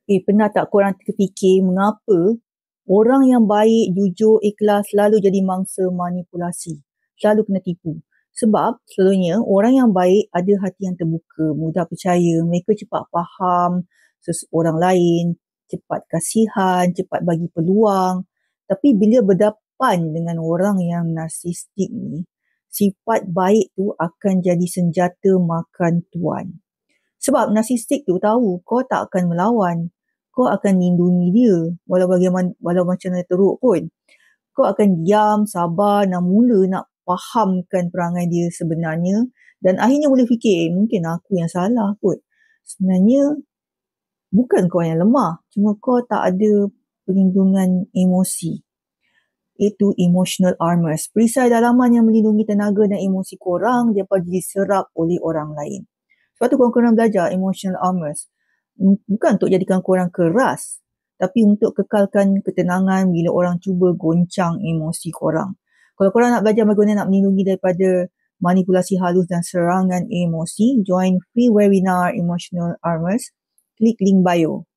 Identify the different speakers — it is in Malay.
Speaker 1: Pernah tak korang terfikir mengapa orang yang baik, jujur, ikhlas selalu jadi mangsa manipulasi? Selalu kena tipu. Sebab selalunya orang yang baik ada hati yang terbuka, mudah percaya, mereka cepat faham seseorang lain, cepat kasihan, cepat bagi peluang. Tapi bila berdepan dengan orang yang narsistik ni, sifat baik tu akan jadi senjata makan tuan. Sebab narsistik tu tahu kau tak akan melawan. Kau akan lindungi dia walau macam mana teruk pun. Kau akan diam, sabar, nak fahamkan perangai dia sebenarnya dan akhirnya boleh fikir mungkin aku yang salah kot. Sebenarnya bukan kau yang lemah, cuma kau tak ada perlindungan emosi. Itu emotional armors. Perisai dalaman yang melindungi tenaga dan emosi korang daripada diserap oleh orang lain. Sebab tu korang belajar emotional armors. Bukan untuk jadikan korang keras, tapi untuk kekalkan ketenangan bila orang cuba goncang emosi korang. Kalau korang nak belajar bagaimana nak melindungi daripada manipulasi halus dan serangan emosi, join free webinar Emotional Armors. Klik link bio.